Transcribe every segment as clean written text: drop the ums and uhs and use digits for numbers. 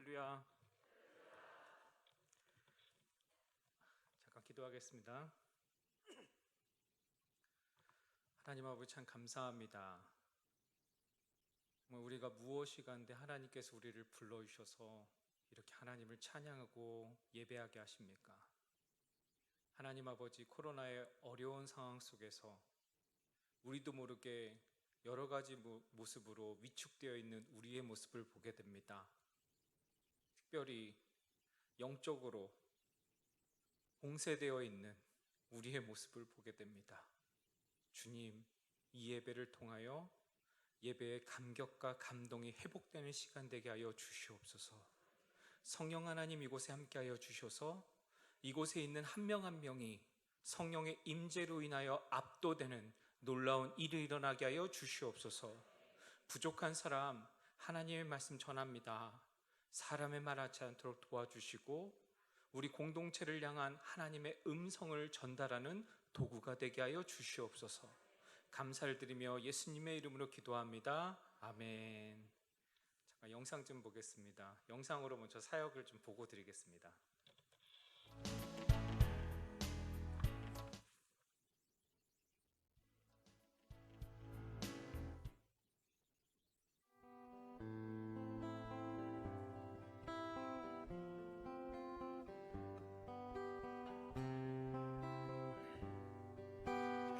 할렐루야. 잠깐 기도하겠습니다. 하나님 아버지 참 감사합니다. 정말 우리가 무엇이 간데 하나님께서 우리를 불러주셔서 이렇게 하나님을 찬양하고 예배하게 하십니까? 하나님 아버지, 코로나의 어려운 상황 속에서 우리도 모르게 여러 가지 모습으로 위축되어 있는 우리의 모습을 보게 됩니다. 특별히 영적으로 봉쇄되어 있는 우리의 모습을 보게 됩니다. 주님, 이 예배를 통하여 예배의 감격과 감동이 회복되는 시간 되게 하여 주시옵소서. 성령 하나님 이곳에 함께하여 주셔서 이곳에 있는 한 명 한 명이 성령의 임재로 인하여 압도되는 놀라운 일이 일어나게 하여 주시옵소서. 부족한 사람 하나님의 말씀 전합니다. 사람의 말 하지 않도록 도와주시고 우리 공동체를 향한 하나님의 음성을 전달하는 도구가 되게 하여 주시옵소서. 감사를 드리며 예수님의 이름으로 기도합니다. 아멘. 잠깐 영상 좀 보겠습니다. 영상으로 먼저 사역을 좀 보고 드리겠습니다.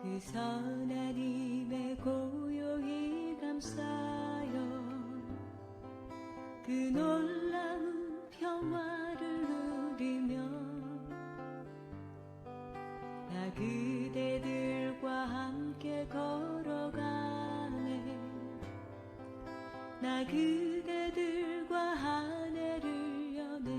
그 선한 힘에 고요히 감싸여 그 놀라운 평화를 누리며 나 그대들과 함께 걸어가네. 나 그대들과 한 해를 여네.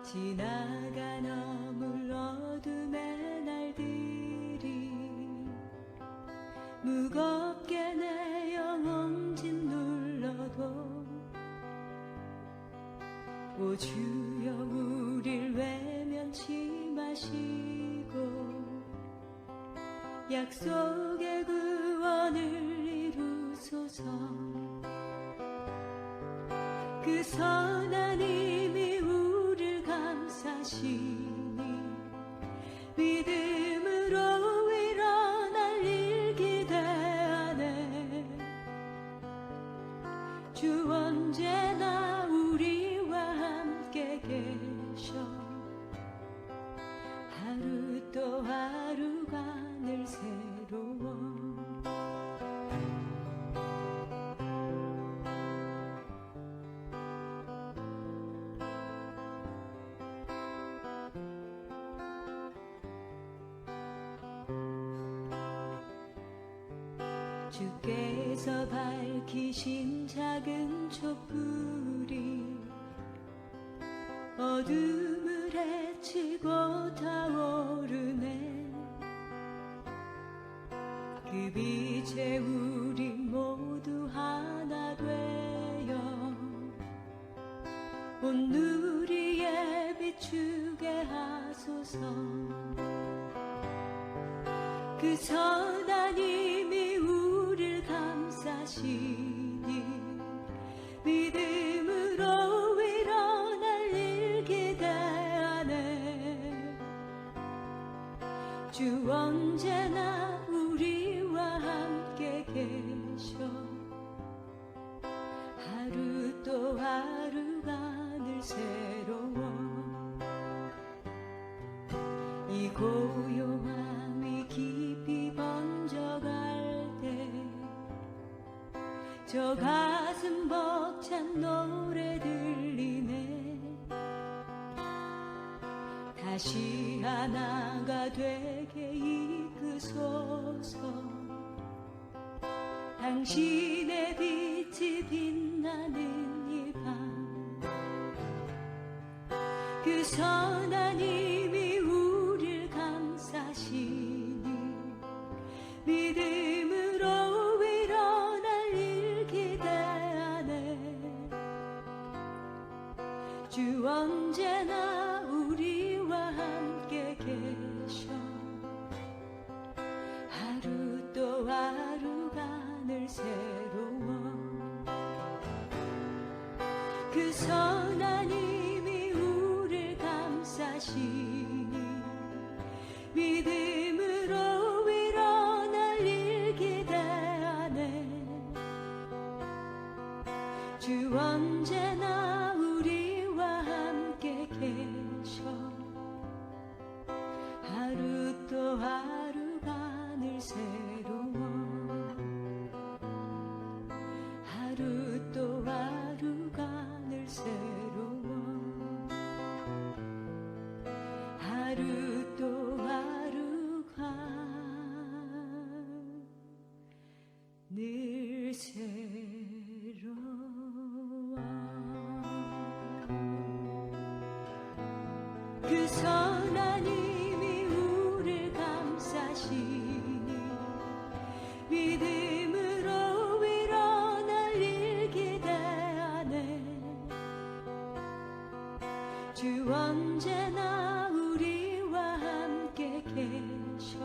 지나가 너물 어둠의 날들이 무겁게 내 영혼 짓눌러도 오 주여 우릴 외면치 마시고 약속의 구원을 이루소서. 그 선한 힘이 우릴 감싸시니 믿음으로 일어날 일 기대하네. 주 언제나 우리와 함께 계셔. 하루 또 하루가 늘 새로워. 주께서 밝히신 작은 촛불이 어둠을 헤치고 타오르네. 그 빛에 우리 모두 하나 되어 온 누리에 비추게 하소서. 그 선한 힘이 우릴 감싸시니 믿음으로 일어날 일 기대하네. 주 언제나 우리와 함께 계셔. 하루 또 하루가 늘 새로워. 이 고요함이 깊이 번져갈 때 저 가슴 벅찬 노래 들리네. 다시 하나가 되게 이끄소서. 당신의 빛이 빛나는 이 밤 그 선한 힘이 우릴 감싸시니 믿음으로 일어날 일 기대하네. 주 언제나 우리와 함께 계셔. 하루 또 하루가 늘 새로워. 그 선한 힘이 우릴 감싸시니 믿음으로 일어날 일 기대하네. 주 언제나 우리와 함께 계셔. 하루 또 하루가 늘 새로워. 하루 또 하루가 늘 새로워. 하루 또 하루가 늘 새로워. 그 선한 힘이 우릴 감싸시니 믿음으로 일어날 일 기대하네. 주 언제나 우리와 함께 계셔.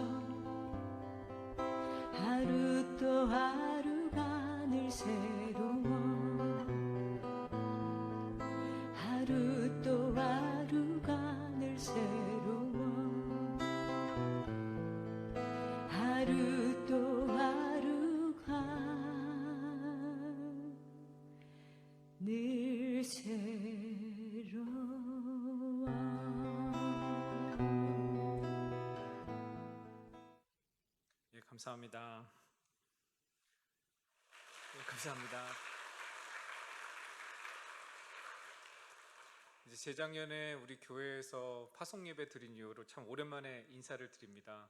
하루 또 하루가 늘 새로워. 하루 또 하루가 늘 새로워. 하루 또 하루가 늘 새로워. 예, 감사합니다. 예, 감사합니다. 이제 재작년에 우리 교회에서 파송 예배 드린 이후로 참 오랜만에 인사를 드립니다.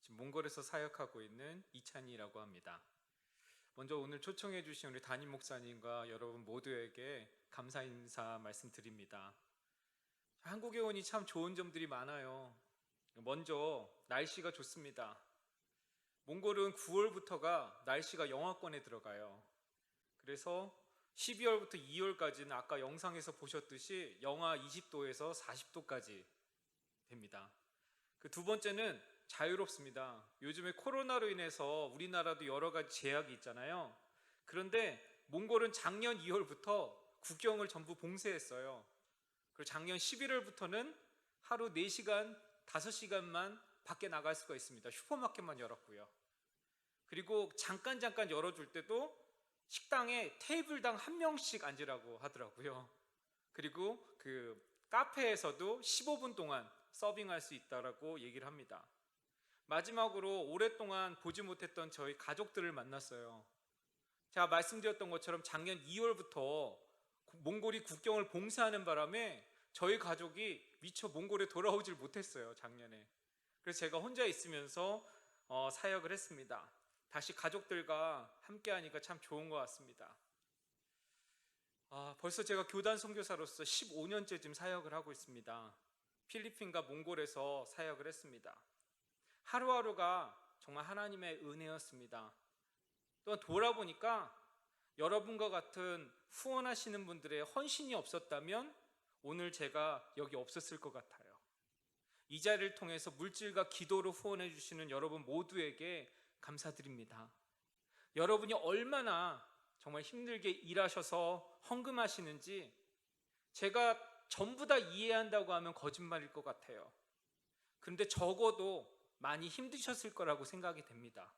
지금 몽골에서 사역하고 있는 이찬이라고 합니다. 먼저 오늘 초청해 주신 우리 담임 목사님과 여러분 모두에게 감사 인사 말씀드립니다. 한국에 오니 참 좋은 점들이 많아요. 먼저 날씨가 좋습니다. 몽골은 9월부터가 날씨가 영하권에 들어가요. 그래서 12월부터 2월까지는 아까 영상에서 보셨듯이 영하 20도에서 40도까지 됩니다. 그 두 번째는 자유롭습니다. 요즘에 코로나로 인해서 우리나라도 여러 가지 제약이 있잖아요. 그런데 몽골은 작년 2월부터 국경을 전부 봉쇄했어요. 그리고 작년 11월부터는 하루 4시간, 5시간만 밖에 나갈 수가 있습니다. 슈퍼마켓만 열었고요. 그리고 잠깐 열어줄 때도 식당에 테이블당 1명씩 앉으라고 하더라고요. 그리고 그 카페에서도 15분 동안 서빙할 수 있다라고 얘기를 합니다. 마지막으로 오랫동안 보지 못했던 저희 가족들을 만났어요. 제가 말씀드렸던 것처럼 작년 2월부터 몽골이 국경을 봉쇄하는 바람에 저희 가족이 미처 몽골에 돌아오질 못했어요, 작년에. 그래서 제가 혼자 있으면서 사역을 했습니다. 다시 가족들과 함께하니까 참 좋은 것 같습니다. 벌써 제가 교단 선교사로서 15년째 지금 사역을 하고 있습니다. 필리핀과 몽골에서 사역을 했습니다. 하루하루가 정말 하나님의 은혜였습니다. 또 돌아보니까 여러분과 같은 후원하시는 분들의 헌신이 없었다면 오늘 제가 여기 없었을 것 같아요. 이 자리를 통해서 물질과 기도로 후원해 주시는 여러분 모두에게 감사드립니다. 여러분이 얼마나 정말 힘들게 일하셔서 헌금하시는지 제가 전부 다 이해한다고 하면 거짓말일 것 같아요. 그런데 적어도 많이 힘드셨을 거라고 생각이 됩니다.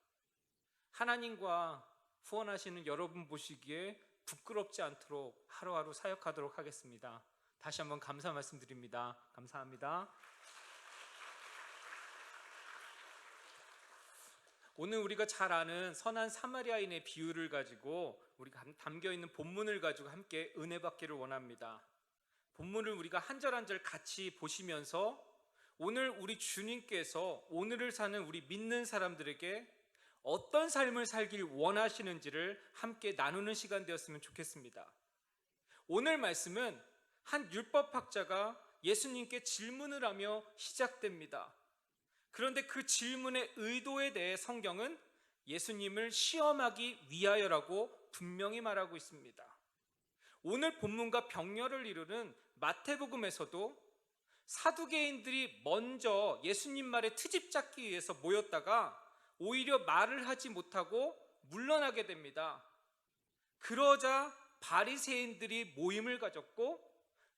하나님과 후원하시는 여러분 보시기에 부끄럽지 않도록 하루하루 사역하도록 하겠습니다. 다시 한번 감사 말씀드립니다. 감사합니다. 오늘 우리가 잘 아는 선한 사마리아인의 비유를 가지고 우리가 담겨있는 본문을 가지고 함께 은혜 받기를 원합니다. 본문을 우리가 한 절 한 절 같이 보시면서 오늘 우리 주님께서 오늘을 사는 우리 믿는 사람들에게 어떤 삶을 살길 원하시는지를 함께 나누는 시간 되었으면 좋겠습니다. 오늘 말씀은 한 율법학자가 예수님께 질문을 하며 시작됩니다. 그런데 그 질문의 의도에 대해 성경은 예수님을 시험하기 위하여라고 분명히 말하고 있습니다. 오늘 본문과 병렬을 이루는 마태복음에서도 사두개인들이 먼저 예수님 말에 트집 잡기 위해서 모였다가 오히려 말을 하지 못하고 물러나게 됩니다. 그러자 바리새인들이 모임을 가졌고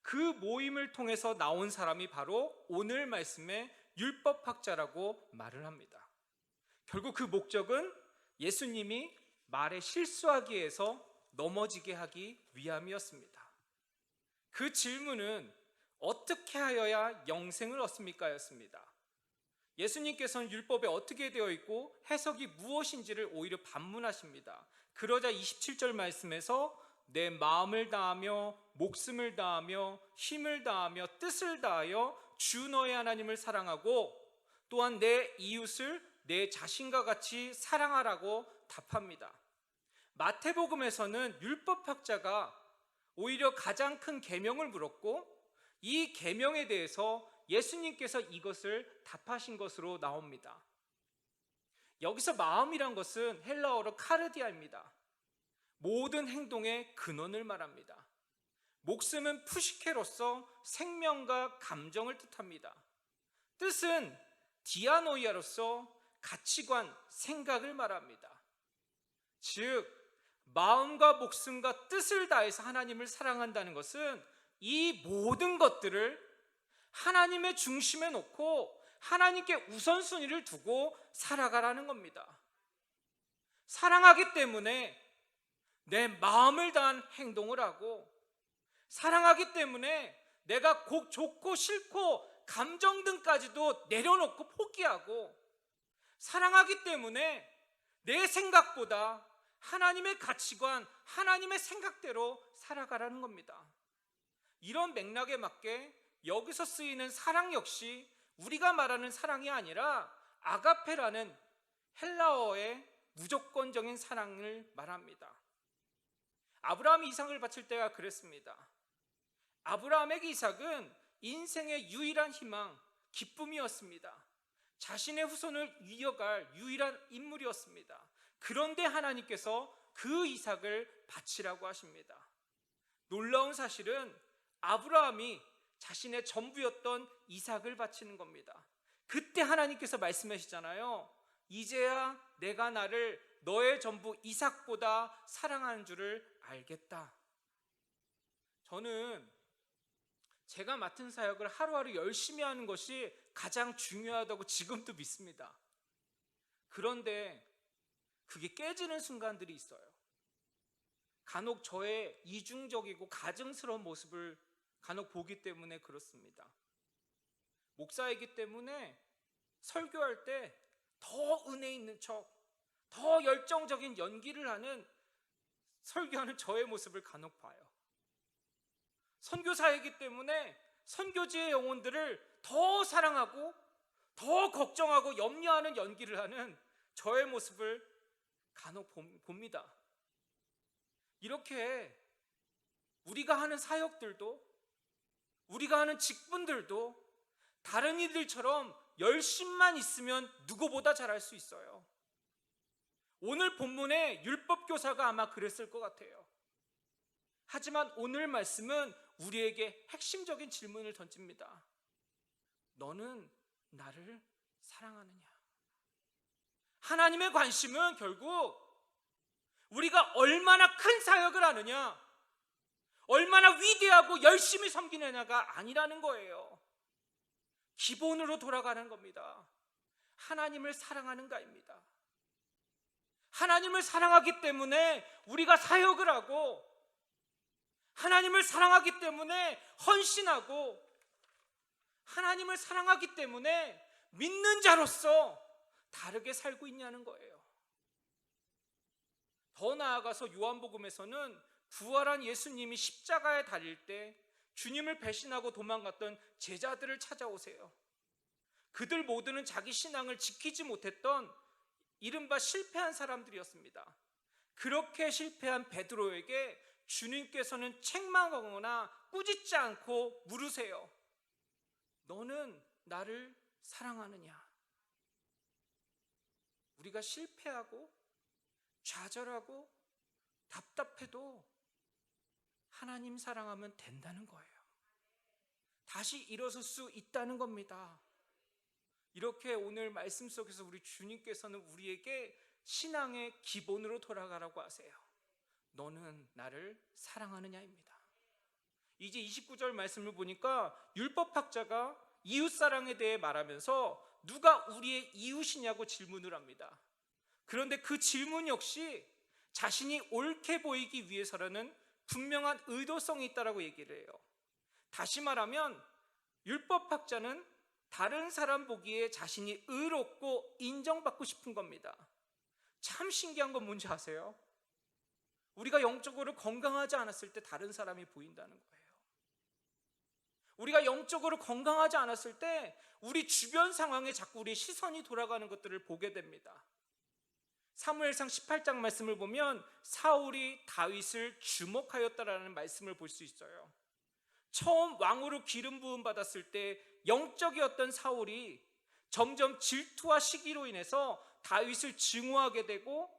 그 모임을 통해서 나온 사람이 바로 오늘 말씀의 율법학자라고 말을 합니다. 결국 그 목적은 예수님이 말에 실수하기 위해서 넘어지게 하기 위함이었습니다. 그 질문은 어떻게 하여야 영생을 얻습니까? 였습니다. 예수님께서는 율법에 어떻게 되어 있고 해석이 무엇인지를 오히려 반문하십니다. 그러자 27절 말씀에서 내 마음을 다하며 목숨을 다하며 힘을 다하며 뜻을 다하여 주 너의 하나님을 사랑하고 또한 내 이웃을 내 자신과 같이 사랑하라고 답합니다. 마태복음에서는 율법학자가 오히려 가장 큰 계명을 물었고 이 계명에 대해서 예수님께서 이것을 답하신 것으로 나옵니다. 여기서 마음이란 것은 헬라어로 카르디아입니다. 모든 행동의 근원을 말합니다. 목숨은 푸시케로서 생명과 감정을 뜻합니다. 뜻은 디아노이아로서 가치관, 생각을 말합니다. 즉 마음과 목숨과 뜻을 다해서 하나님을 사랑한다는 것은 이 모든 것들을 하나님의 중심에 놓고 하나님께 우선순위를 두고 살아가라는 겁니다. 사랑하기 때문에 내 마음을 다한 행동을 하고, 사랑하기 때문에 내가 좋고 싫고 감정 등까지도 내려놓고 포기하고, 사랑하기 때문에 내 생각보다 하나님의 가치관, 하나님의 생각대로 살아가라는 겁니다. 이런 맥락에 맞게 여기서 쓰이는 사랑 역시 우리가 말하는 사랑이 아니라 아가페라는 헬라어의 무조건적인 사랑을 말합니다. 아브라함이 이삭을 바칠 때가 그랬습니다. 아브라함에게 이삭은 인생의 유일한 희망, 기쁨이었습니다. 자신의 후손을 이어갈 유일한 인물이었습니다. 그런데 하나님께서 그 이삭을 바치라고 하십니다. 놀라운 사실은 아브라함이 자신의 전부였던 이삭을 바치는 겁니다. 그때 하나님께서 말씀하시잖아요. 이제야 내가 나를 너의 전부 이삭보다 사랑하는 줄을 알겠다. 저는 제가 맡은 사역을 하루하루 열심히 하는 것이 가장 중요하다고 지금도 믿습니다. 그런데 그게 깨지는 순간들이 있어요. 간혹 저의 이중적이고 가증스러운 모습을 간혹 보기 때문에 그렇습니다. 목사이기 때문에 설교할 때 더 은혜 있는 척, 더 열정적인 연기를 하는 설교하는 저의 모습을 간혹 봐요. 선교사이기 때문에 선교지의 영혼들을 더 사랑하고 더 걱정하고 염려하는 연기를 하는 저의 모습을 간혹 봅니다. 이렇게 우리가 하는 사역들도, 우리가 하는 직분들도 다른 이들처럼 열심만 있으면 누구보다 잘할 수 있어요. 오늘 본문의 율법교사가 아마 그랬을 것 같아요. 하지만 오늘 말씀은 우리에게 핵심적인 질문을 던집니다. 너는 나를 사랑하느냐? 하나님의 관심은 결국 우리가 얼마나 큰 사역을 하느냐, 얼마나 위대하고 열심히 섬기느냐가 아니라는 거예요. 기본으로 돌아가는 겁니다. 하나님을 사랑하는가입니다. 하나님을 사랑하기 때문에 우리가 사역을 하고, 하나님을 사랑하기 때문에 헌신하고, 하나님을 사랑하기 때문에 믿는 자로서 다르게 살고 있냐는 거예요. 더 나아가서 요한복음에서는 부활한 예수님이 십자가에 달릴 때 주님을 배신하고 도망갔던 제자들을 찾아오세요. 그들 모두는 자기 신앙을 지키지 못했던 이른바 실패한 사람들이었습니다. 그렇게 실패한 베드로에게 주님께서는 책망하거나 꾸짖지 않고 물으세요. 너는 나를 사랑하느냐? 우리가 실패하고 좌절하고 답답해도 하나님 사랑하면 된다는 거예요. 다시 일어설 수 있다는 겁니다. 이렇게 오늘 말씀 속에서 우리 주님께서는 우리에게 신앙의 기본으로 돌아가라고 하세요. 너는 나를 사랑하느냐입니다. 이제 29절 말씀을 보니까 율법학자가 이웃사랑에 대해 말하면서 누가 우리의 이웃이냐고 질문을 합니다. 그런데 그 질문 역시 자신이 옳게 보이기 위해서라는 분명한 의도성이 있다라고 얘기를 해요. 다시 말하면 율법학자는 다른 사람 보기에 자신이 의롭고 인정받고 싶은 겁니다. 참 신기한 건 뭔지 아세요? 우리가 영적으로 건강하지 않았을 때 다른 사람이 보인다는 거예요. 우리가 영적으로 건강하지 않았을 때 우리 주변 상황에 자꾸 우리의 시선이 돌아가는 것들을 보게 됩니다. 사무엘상 18장 말씀을 보면 사울이 다윗을 주목하였다라는 말씀을 볼 수 있어요. 처음 왕으로 기름 부음 받았을 때 영적이었던 사울이 점점 질투와 시기로 인해서 다윗을 증오하게 되고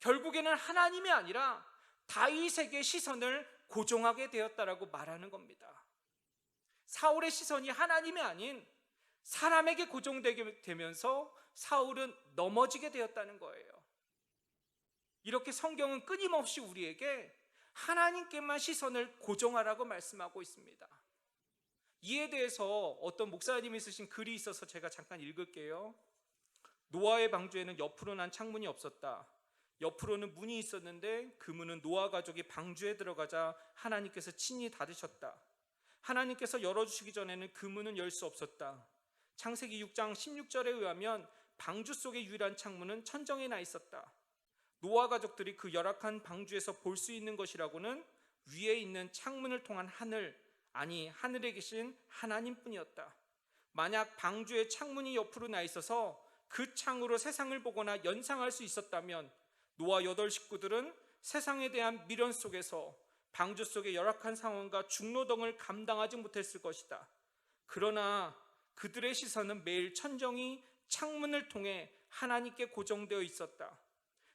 결국에는 하나님이 아니라 다윗에게 시선을 고정하게 되었다라고 말하는 겁니다. 사울의 시선이 하나님이 아닌 사람에게 고정되게 되면서 사울은 넘어지게 되었다는 거예요. 이렇게 성경은 끊임없이 우리에게 하나님께만 시선을 고정하라고 말씀하고 있습니다. 이에 대해서 어떤 목사님이 쓰신 글이 있어서 제가 잠깐 읽을게요. 노아의 방주에는 옆으로 난 창문이 없었다. 옆으로는 문이 있었는데 그 문은 노아 가족이 방주에 들어가자 하나님께서 친히 닫으셨다. 하나님께서 열어주시기 전에는 그 문은 열 수 없었다. 창세기 6장 16절에 의하면 방주 속의 유일한 창문은 천정에 나 있었다. 노아 가족들이 그 열악한 방주에서 볼 수 있는 것이라고는 위에 있는 창문을 통한 하늘, 아니 하늘에 계신 하나님뿐이었다. 만약 방주에 창문이 옆으로 나 있어서 그 창으로 세상을 보거나 연상할 수 있었다면 노아 8 식구들은 세상에 대한 미련 속에서 방주 속의 열악한 상황과 중노동을 감당하지 못했을 것이다. 그러나 그들의 시선은 매일 천정이 창문을 통해 하나님께 고정되어 있었다.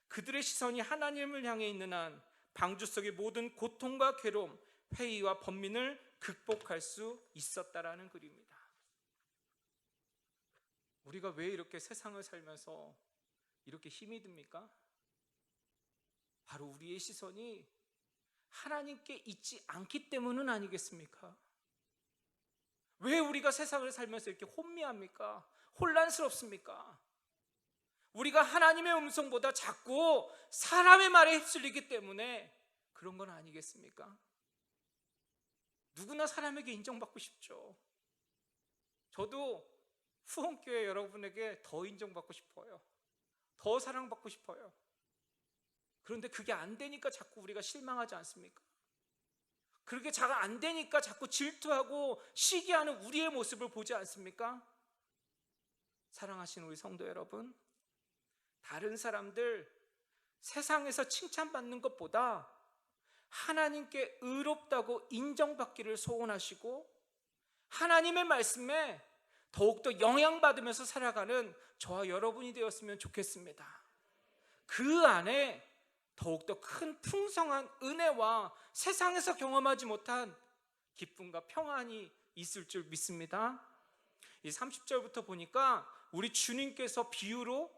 그들의 시선이 하나님을 향해 있는 한 방주 속의 모든 고통과 괴로움, 회의와 번민을 극복할 수 있었다라는 글입니다. 우리가 왜 이렇게 세상을 살면서 이렇게 힘이 듭니까? 바로 우리의 시선이 하나님께 있지 않기 때문은 아니겠습니까? 왜 우리가 세상을 살면서 이렇게 혼미합니까? 혼란스럽습니까? 우리가 하나님의 음성보다 자꾸 사람의 말에 휩쓸리기 때문에 그런 건 아니겠습니까? 누구나 사람에게 인정받고 싶죠. 저도 후원교회 여러분에게 더 인정받고 싶어요. 더 사랑받고 싶어요. 그런데 그게 안 되니까 자꾸 우리가 실망하지 않습니까? 그렇게 잘 안 되니까 자꾸 질투하고 시기하는 우리의 모습을 보지 않습니까? 사랑하시는 우리 성도 여러분, 다른 사람들 세상에서 칭찬받는 것보다 하나님께 의롭다고 인정받기를 소원하시고 하나님의 말씀에 더욱더 영향받으면서 살아가는 저와 여러분이 되었으면 좋겠습니다. 그 안에 더욱더 큰 풍성한 은혜와 세상에서 경험하지 못한 기쁨과 평안이 있을 줄 믿습니다. 이 30절부터 보니까 우리 주님께서 비유로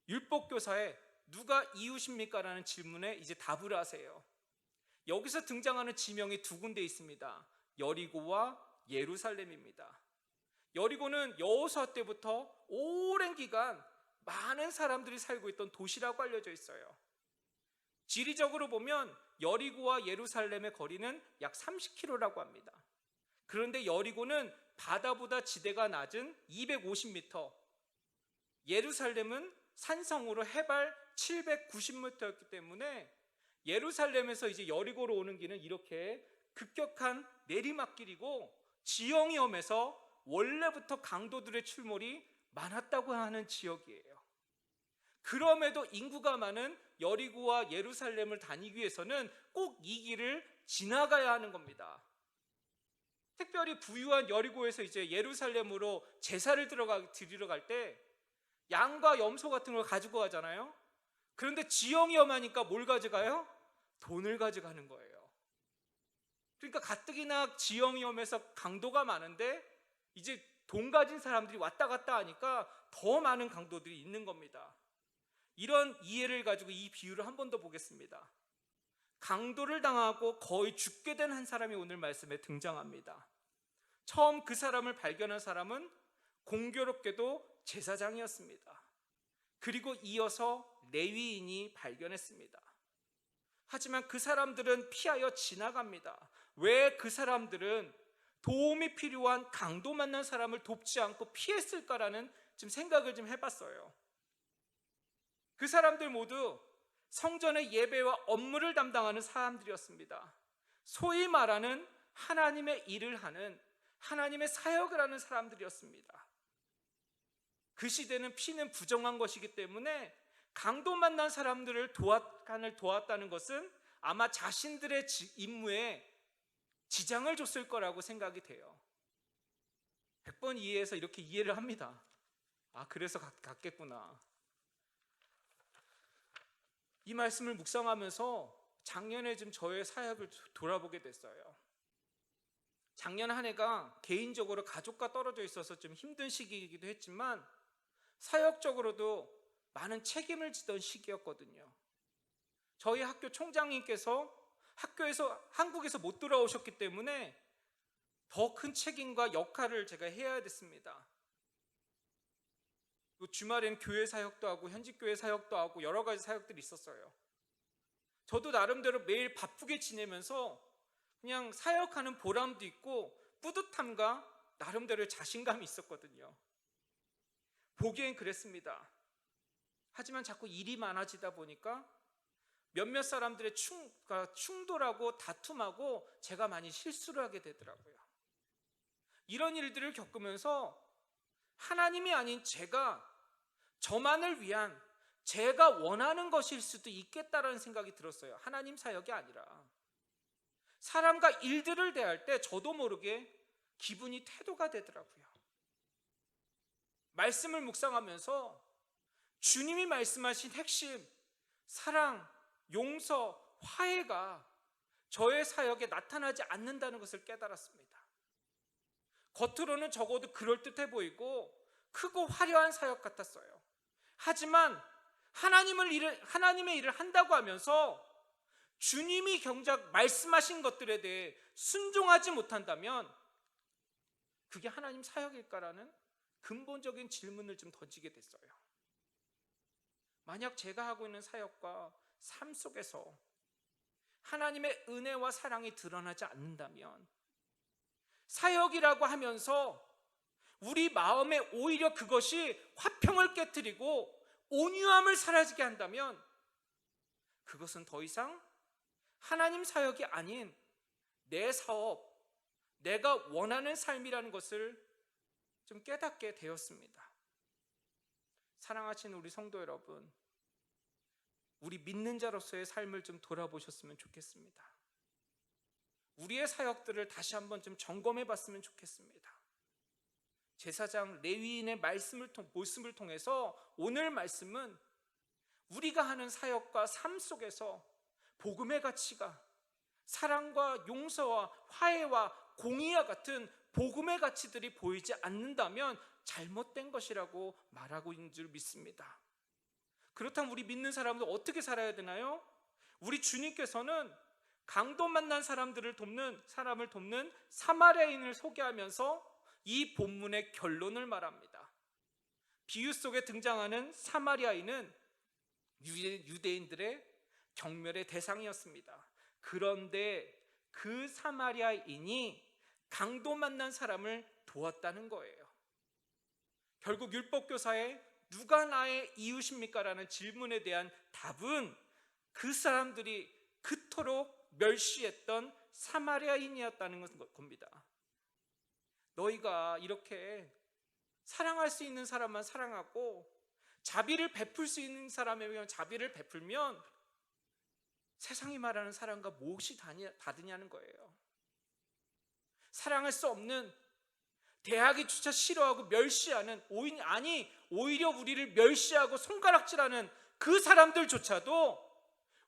율법교사에 누가 이웃입니까? 라는 질문에 이제 답을 하세요. 여기서 등장하는 지명이 두 군데 있습니다. 여리고와 예루살렘입니다. 여리고는 여호수아 때부터 오랜 기간 많은 사람들이 살고 있던 도시라고 알려져 있어요. 지리적으로 보면 여리고와 예루살렘의 거리는 약 30km라고 합니다. 그런데 여리고는 바다보다 지대가 낮은 250m, 예루살렘은 산성으로 해발 790m였기 때문에 예루살렘에서 이제 여리고로 오는 길은 이렇게 급격한 내리막길이고 지형이 험해서 원래부터 강도들의 출몰이 많았다고 하는 지역이에요. 그럼에도 인구가 많은 여리고와 예루살렘을 다니기 위해서는 꼭 이 길을 지나가야 하는 겁니다. 특별히 부유한 여리고에서 이제 예루살렘으로 제사를 드리러 갈 때 양과 염소 같은 걸 가지고 가잖아요. 그런데 지형이 험하니까 뭘 가져가요? 돈을 가져가는 거예요. 그러니까 가뜩이나 지형이 험해서 강도가 많은데 이제 돈 가진 사람들이 왔다 갔다 하니까 더 많은 강도들이 있는 겁니다. 이런 이해를 가지고 이 비유를 한 번 더 보겠습니다. 강도를 당하고 거의 죽게 된 한 사람이 오늘 말씀에 등장합니다. 처음 그 사람을 발견한 사람은 공교롭게도 제사장이었습니다. 그리고 이어서 레위인이 발견했습니다. 하지만 그 사람들은 피하여 지나갑니다. 왜 그 사람들은 도움이 필요한 강도 만난 사람을 돕지 않고 피했을까라는 좀 생각을 좀 해봤어요. 그 사람들 모두 성전의 예배와 업무를 담당하는 사람들이었습니다. 소위 말하는 하나님의 일을 하는, 하나님의 사역을 하는 사람들이었습니다. 그 시대는 피는 부정한 것이기 때문에 강도 만난 사람들을 도왔다는 것은 아마 자신들의 임무에 지장을 줬을 거라고 생각이 돼요. 100번 이해해서 이렇게 이해를 합니다. 아, 그래서 갔겠구나. 이 말씀을 묵상하면서 작년에 좀 저의 사역을 돌아보게 됐어요. 작년 한 해가 개인적으로 가족과 떨어져 있어서 좀 힘든 시기이기도 했지만 사역적으로도 많은 책임을 지던 시기였거든요. 저희 학교 총장님께서 한국에서 못 돌아오셨기 때문에 더 큰 책임과 역할을 제가 해야 됐습니다. 또 주말엔 교회 사역도 하고 현직 교회 사역도 하고 여러 가지 사역들이 있었어요. 저도 나름대로 매일 바쁘게 지내면서 그냥 사역하는 보람도 있고 뿌듯함과 나름대로의 자신감이 있었거든요. 보기엔 그랬습니다. 하지만 자꾸 일이 많아지다 보니까 몇몇 사람들의 충돌하고 다툼하고 제가 많이 실수를 하게 되더라고요. 이런 일들을 겪으면서 하나님이 아닌 제가 저만을 위한 제가 원하는 것일 수도 있겠다라는 생각이 들었어요. 하나님 사역이 아니라 사람과 일들을 대할 때 저도 모르게 기분이 태도가 되더라고요. 말씀을 묵상하면서 주님이 말씀하신 핵심 사랑, 용서, 화해가 저의 사역에 나타나지 않는다는 것을 깨달았습니다. 겉으로는 적어도 그럴듯해 보이고 크고 화려한 사역 같았어요. 하지만 하나님의 일을 한다고 하면서 주님이 정작 말씀하신 것들에 대해 순종하지 못한다면 그게 하나님 사역일까라는 근본적인 질문을 좀 던지게 됐어요. 만약 제가 하고 있는 사역과 삶 속에서 하나님의 은혜와 사랑이 드러나지 않는다면 사역이라고 하면서 우리 마음에 오히려 그것이 화평을 깨트리고 온유함을 사라지게 한다면 그것은 더 이상 하나님 사역이 아닌 내 사업, 내가 원하는 삶이라는 것을 좀 깨닫게 되었습니다. 사랑하시는 우리 성도 여러분, 우리 믿는 자로서의 삶을 좀 돌아보셨으면 좋겠습니다. 우리의 사역들을 다시 한번 좀 점검해 봤으면 좋겠습니다. 제사장 레위인의 모습을 통해서 오늘 말씀은 우리가 하는 사역과 삶 속에서 복음의 가치가 사랑과 용서와 화해와 공의와 같은 복음의 가치들이 보이지 않는다면 잘못된 것이라고 말하고 있는 줄 믿습니다. 그렇다면 우리 믿는 사람들 어떻게 살아야 되나요? 우리 주님께서는 강도 만난 사람을 돕는 사마리아인을 소개하면서 이 본문의 결론을 말합니다. 비유 속에 등장하는 사마리아인은 유대인들의 경멸의 대상이었습니다. 그런데 그 사마리아인이 강도 만난 사람을 도왔다는 거예요. 결국 율법교사의 누가 나의 이웃입니까? 라는 질문에 대한 답은 그 사람들이 그토록 멸시했던 사마리아인이었다는 겁니다. 너희가 이렇게 사랑할 수 있는 사람만 사랑하고 자비를 베풀 수 있는 사람에게 자비를 베풀면 세상이 말하는 사랑과 무엇이 다르냐는 거예요. 사랑할 수 없는, 대하기 조차 싫어하고 멸시하는, 오히려 우리를 멸시하고 손가락질하는 그 사람들조차도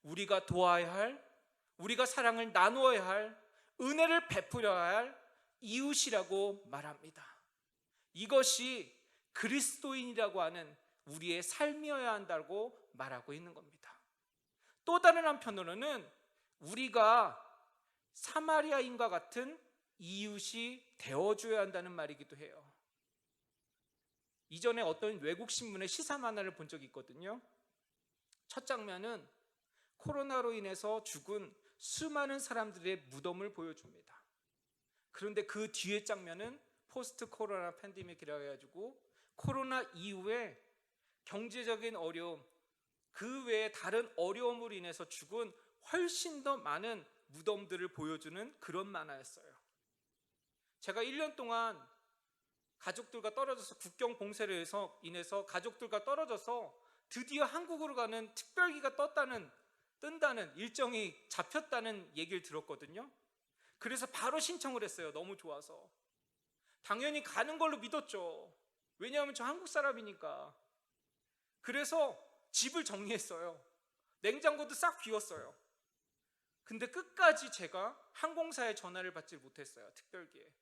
우리가 도와야 할, 우리가 사랑을 나누어야 할, 은혜를 베풀어야 할 이웃이라고 말합니다. 이것이 그리스도인이라고 하는 우리의 삶이어야 한다고 말하고 있는 겁니다. 또 다른 한편으로는 우리가 사마리아인과 같은 이웃이 되어줘야 한다는 말이기도 해요. 이전에 어떤 외국 신문의 시사 만화를 본 적이 있거든요. 첫 장면은 코로나로 인해서 죽은 수많은 사람들의 무덤을 보여줍니다. 그런데 그 뒤에 장면은 포스트 코로나 팬데믹이라고 해가지고 코로나 이후에 경제적인 어려움, 그 외에 다른 어려움으로 인해서 죽은 훨씬 더 많은 무덤들을 보여주는 그런 만화였어요. 제가 1년 동안 가족들과 떨어져서 국경 봉쇄로 인해서 가족들과 떨어져서 드디어 한국으로 가는 특별기가 뜬다는 일정이 잡혔다는 얘기를 들었거든요. 그래서 바로 신청을 했어요. 너무 좋아서. 당연히 가는 걸로 믿었죠. 왜냐하면 저 한국 사람이니까. 그래서 집을 정리했어요. 냉장고도 싹 비웠어요. 근데 끝까지 제가 항공사에 전화를 받지 못했어요. 특별기에.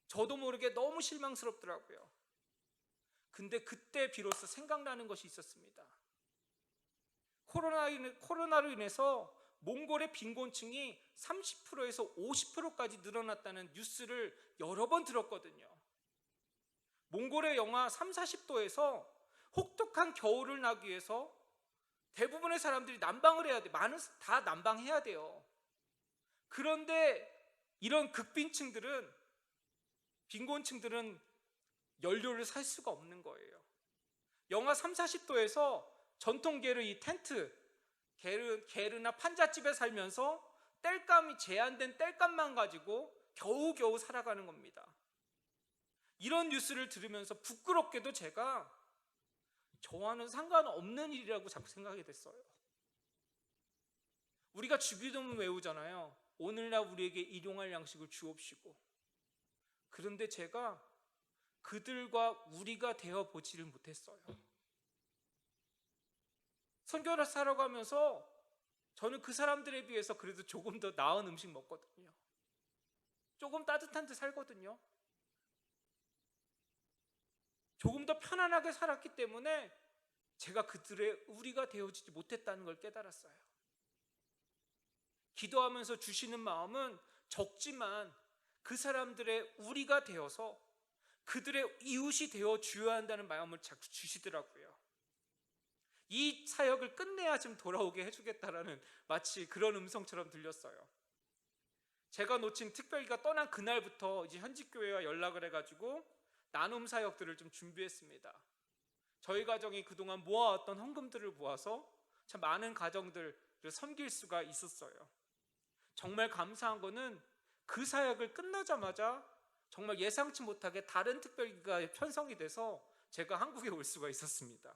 저도 모르게 너무 실망스럽더라고요. 근데 그때 비로소 생각나는 것이 있었습니다. 코로나로 인해서 몽골의 빈곤층이 30%에서 50%까지 늘어났다는 뉴스를 여러 번 들었거든요. 몽골의 영하 30~40도에서 혹독한 겨울을 나기 위해서 대부분의 사람들이 난방을 해야 돼요. 다 난방해야 돼요. 그런데 이런 빈곤층들은 연료를 살 수가 없는 거예요. 영하 30~40도에서 전통 게르 이 텐트, 게르나 판잣집에 살면서 제한된 땔감만 가지고 겨우겨우 살아가는 겁니다. 이런 뉴스를 들으면서 부끄럽게도 제가 저와는 상관없는 일이라고 자꾸 생각이 됐어요. 우리가 주기도문 외우잖아요. 오늘날 우리에게 일용할 양식을 주옵시고. 그런데 제가 그들과 우리가 되어보지를 못했어요. 선교를 사러 가면서 저는 그 사람들에 비해서 그래도 조금 더 나은 음식 먹거든요. 조금 따뜻한 데 살거든요. 조금 더 편안하게 살았기 때문에 제가 그들의 우리가 되어지지 못했다는 걸 깨달았어요. 기도하면서 주시는 마음은 적지만 그 사람들의 우리가 되어서 그들의 이웃이 되어 주어야 한다는 마음을 자꾸 주시더라고요. 이 사역을 끝내야 좀 돌아오게 해주겠다라는 마치 그런 음성처럼 들렸어요. 제가 놓친 특별기가 떠난 그날부터 이제 현직교회와 연락을 해가지고 나눔 사역들을 좀 준비했습니다. 저희 가정이 그동안 모아왔던 헌금들을 모아서 참 많은 가정들을 섬길 수가 있었어요. 정말 감사한 거는 그 사역을 끝나자마자 정말 예상치 못하게 다른 특별기가 편성이 돼서 제가 한국에 올 수가 있었습니다.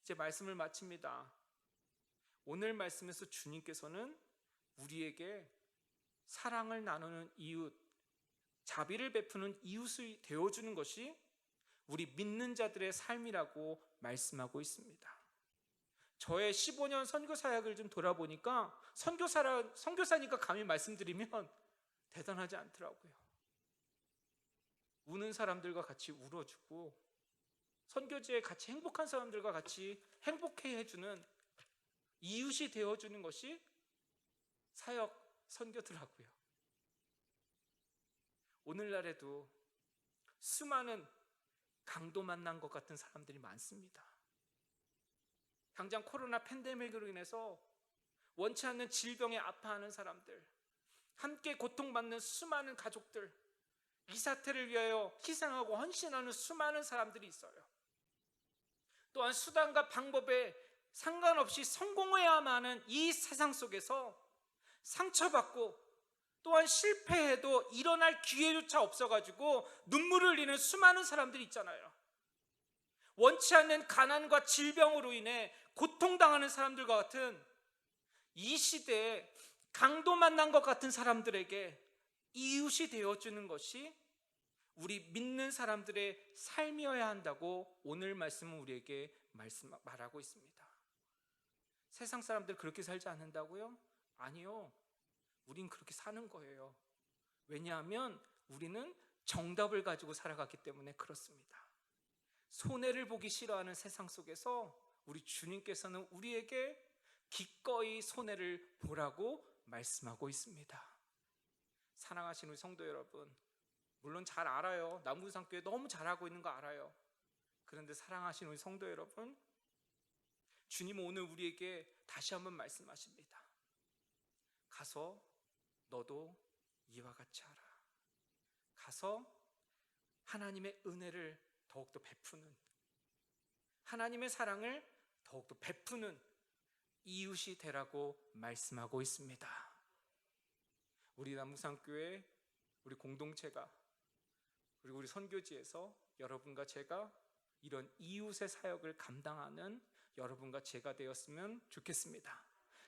이제 말씀을 마칩니다. 오늘 말씀에서 주님께서는 우리에게 사랑을 나누는 이웃, 자비를 베푸는 이웃이 되어주는 것이 우리 믿는 자들의 삶이라고 말씀하고 있습니다. 저의 15년 선교 사역을 좀 돌아보니까 선교사니까 감히 말씀드리면 대단하지 않더라고요. 우는 사람들과 같이 울어주고 선교지에 같이 행복한 사람들과 같이 행복해 해주는 이웃이 되어주는 것이 사역 선교더라고요. 오늘날에도 수많은 강도 만난 것 같은 사람들이 많습니다. 당장 코로나 팬데믹으로 인해서 원치 않는 질병에 아파하는 사람들, 함께 고통받는 수많은 가족들, 이 사태를 위하여 희생하고 헌신하는 수많은 사람들이 있어요. 또한 수단과 방법에 상관없이 성공해야만 하는 이 세상 속에서 상처받고 또한 실패해도 일어날 기회조차 없어가지고 눈물을 흘리는 수많은 사람들이 있잖아요. 원치 않는 가난과 질병으로 인해 고통당하는 사람들과 같은 이 시대에 강도 만난 것 같은 사람들에게 이웃이 되어주는 것이 우리 믿는 사람들의 삶이어야 한다고 오늘 말씀은 우리에게 말하고 있습니다. 세상 사람들 그렇게 살지 않는다고요? 아니요. 우린 그렇게 사는 거예요. 왜냐하면 우리는 정답을 가지고 살아갔기 때문에 그렇습니다. 손해를 보기 싫어하는 세상 속에서 우리 주님께서는 우리에게 기꺼이 손해를 보라고 말씀하고 있습니다. 사랑하시는 우리 성도 여러분, 물론 잘 알아요. 남구산교회 너무 잘하고 있는 거 알아요. 그런데 사랑하시는 우리 성도 여러분, 주님은 오늘 우리에게 다시 한번 말씀하십니다. 가서 너도 이와 같이 하라. 가서 하나님의 은혜를 더욱더 베푸는, 하나님의 사랑을 더욱더 베푸는 이웃이 되라고 말씀하고 있습니다. 우리 남구산교회, 우리 공동체가, 그리고 우리 선교지에서 여러분과 제가 이런 이웃의 사역을 감당하는 여러분과 제가 되었으면 좋겠습니다.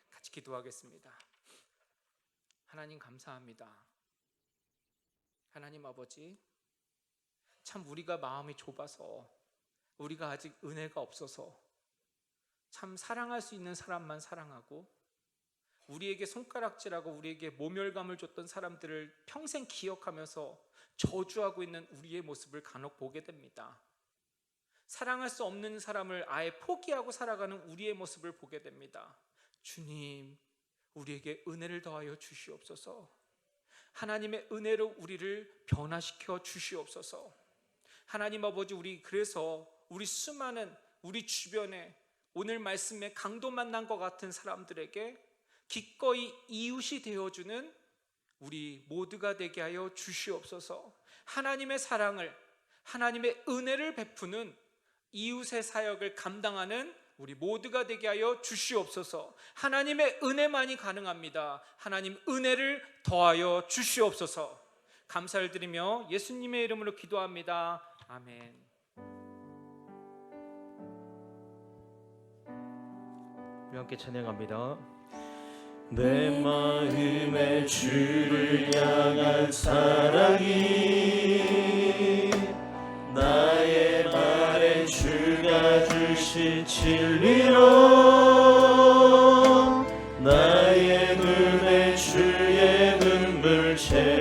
같이 기도하겠습니다. 하나님 감사합니다. 하나님 아버지, 참 우리가 마음이 좁아서, 우리가 아직 은혜가 없어서 참 사랑할 수 있는 사람만 사랑하고, 우리에게 손가락질하고 우리에게 모멸감을 줬던 사람들을 평생 기억하면서 저주하고 있는 우리의 모습을 간혹 보게 됩니다. 사랑할 수 없는 사람을 아예 포기하고 살아가는 우리의 모습을 보게 됩니다. 주님, 우리에게 은혜를 더하여 주시옵소서. 하나님의 은혜로 우리를 변화시켜 주시옵소서. 하나님 아버지, 우리 그래서 우리 수많은 우리 주변에 오늘 말씀에 강도 만난 것 같은 사람들에게 기꺼이 이웃이 되어주는 우리 모두가 되게 하여 주시옵소서. 하나님의 사랑을, 하나님의 은혜를 베푸는 이웃의 사역을 감당하는 우리 모두가 되게 하여 주시옵소서. 하나님의 은혜만이 가능합니다. 하나님 은혜를 더하여 주시옵소서. 감사를 드리며 예수님의 이름으로 기도합니다. 아멘. 우리 함께 찬양합니다. 내 마음에 주를 향한 사랑이 나의 말에 주가 주신 진리로 나의 눈에 주의 눈물 채워주소서.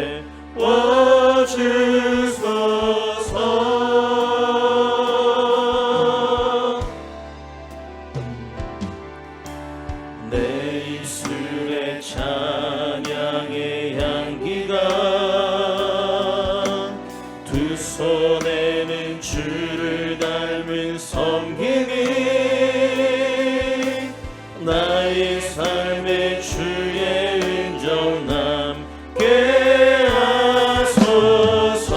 내 입술에 찬양의 향기가 두 손에는 주를 닮은 섬김이 나의 삶에 주의 은정 남게 하소서.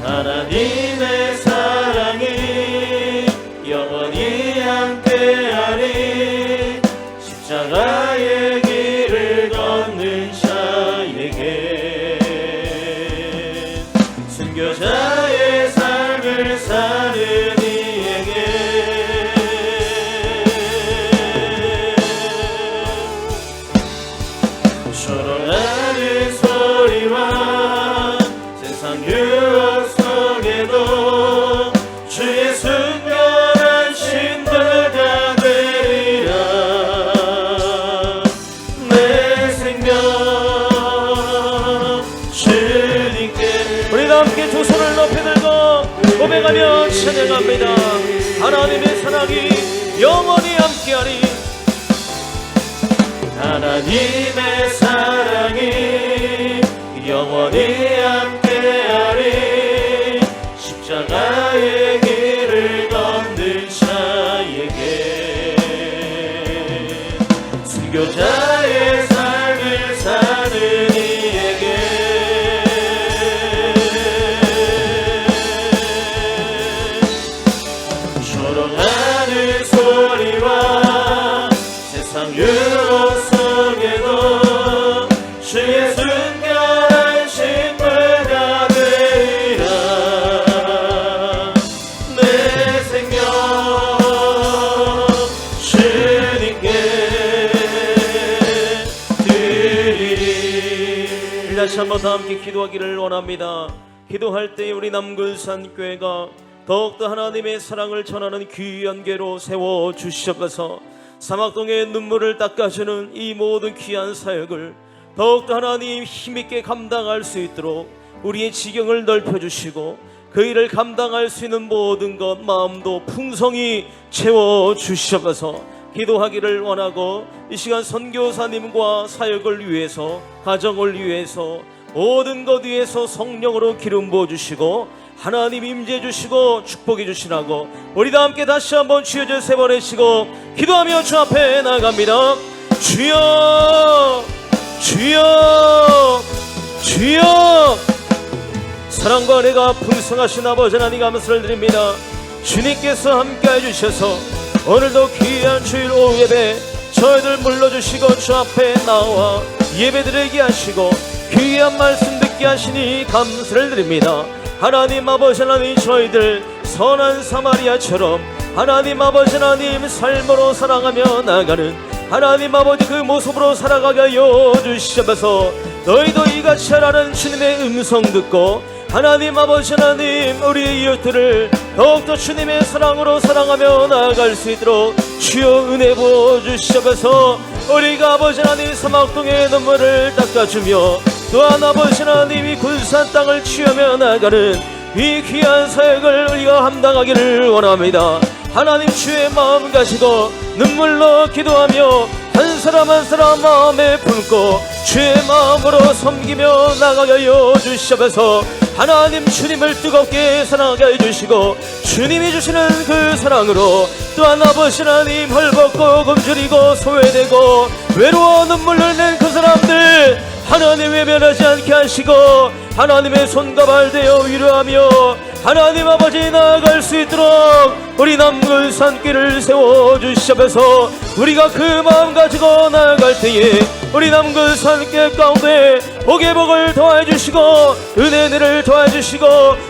하나님의 사랑이 영원히 함께하리. 십자가의 길을 걷는 자에게 순교자의 삶을 사는 이에게 초롱하는 소리와 세상 유혹 속에도 주의 순결한 신부가 되리라. 내 생명 주님께. 우리 다 함께 두 손을 높이 들고 고백하며 찬양합니다. 하나님의 사랑이 영원히 함께하리. 하나님의 사랑이 영원히 함께하리. 십자가의 길을 걷는 자에게 순교자의 삶을 사는 이에게 초롱하는 소리와 세상 유혹 속에도 주의 순결한 신부가 되리라. 내 생명 주님께 드리리. 다시 한번 다 함께 기도하기를 원합니다. 기도할 때 우리 남군산교회가 더욱더 하나님의 사랑을 전하는 귀한 궤로 세워주시옵소서. 사막동의 눈물을 닦아주는 이 모든 귀한 사역을 더욱더 하나님 힘있게 감당할 수 있도록 우리의 지경을 넓혀주시고 그 일을 감당할 수 있는 모든 것 마음도 풍성히 채워주시옵소서. 기도하기를 원하고 이 시간 선교사님과 사역을 위해서, 가정을 위해서, 모든 것 위해서 성령으로 기름 부어주시고 하나님 임재해 주시고 축복해 주시라고 우리 다 함께 다시 한번 주여 주여 세 번 외치고 기도하며 주 앞에 나갑니다. 주여 주여 주여. 사랑과 은혜가 풍성하신 아버지 하나님 감사를 드립니다. 주님께서 함께해 주셔서 오늘도 귀한 주일 오후 예배 저희들 불러주시고 주 앞에 나와 예배드리게 하시고 귀한 말씀 듣게 하시니 감사를 드립니다. 하나님 아버지 하나님 저희들 선한 사마리아처럼 하나님 아버지 하나님 삶으로 사랑하며 나가는 하나님 아버지 그 모습으로 살아가게 하여 주시옵소서. 너희도 이같이 하라는 주님의 음성 듣고 하나님 아버지 하나님 우리의 이웃들을 더욱더 주님의 사랑으로 사랑하며 나아갈 수 있도록 주여 은혜 부어주시옵소서. 우리가 아버지 하나님 사막동의 눈물을 닦아주며 또한 아버지 하나님이 군산 땅을 취하며 나가는 이 귀한 사역을 우리가 감당하기를 원합니다. 하나님 주의 마음 가지고 눈물로 기도하며 한 사람 한 사람 마음에 품고 주의 마음으로 섬기며 나가게 하여 주시옵소서. 하나님 주님을 뜨겁게 사랑하게 해주시고 주님이 주시는 그 사랑으로 또한 아버지 하나님 헐벗고 굶주리고 소외되고 외로워 눈물 흘리는 그 사람들 하나님 외면하지 않게 하시고 하나님의 손과 발 대어 위로하며 하나님 아버지 나아갈 수 있도록 우리 남은 산길을 세워주시옵소서. 우리가 그 마음 가지고 나아갈 때에 우리 남은 산길 가운데 복의 복을 더해 주시고 은혜를 더해 주시고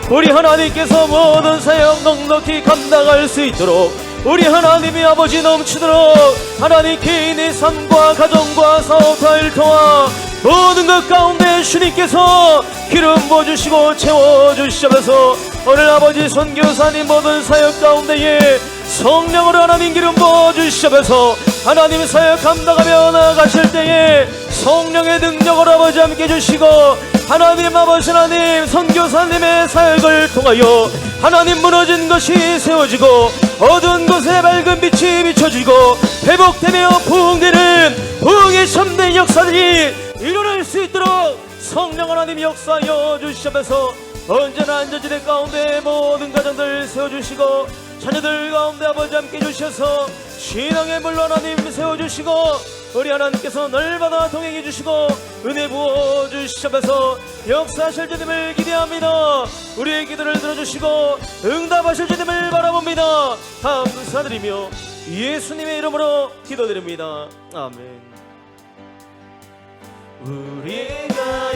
우리 하나님께서 모든 사역 넉넉히 감당할 수 있도록 우리 하나님이 아버지 넘치도록 하나님 개인의 삶과 가정과 사업과 일터와 모든 것 가운데 주님께서 기름 부어주시고 채워주시옵소서. 오늘 아버지 선교사님 모든 사역 가운데에 성령으로 하나님 기름 부어주시옵소서. 하나님 사역 감당하며 나아가실 때에 성령의 능력으로 아버지 함께 해주시고 하나님 아버지 하나님 선교사님의 사역을 통하여 하나님 무너진 것이 세워지고 어두운 곳에 밝은 빛이 비춰지고 회복되며 부흥되는 부흥의 참된 역사들이 일어날 수 있도록 성령 하나님 역사하여 주시면서 언제나 안전지대 가운데 모든 가정들 세워주시고 자녀들 가운데 아버지 함께 해주셔서 신앙의 물로 하나님 세워주시고 우리 하나님께서 날마다 동행해 주시고 은혜 부어주시면서 역사하실 주님을 기대합니다. 우리의 기도를 들어주시고 응답하실 주님을 바라봅니다. 감사드리며 예수님의 이름으로 기도드립니다. 아멘. 우리가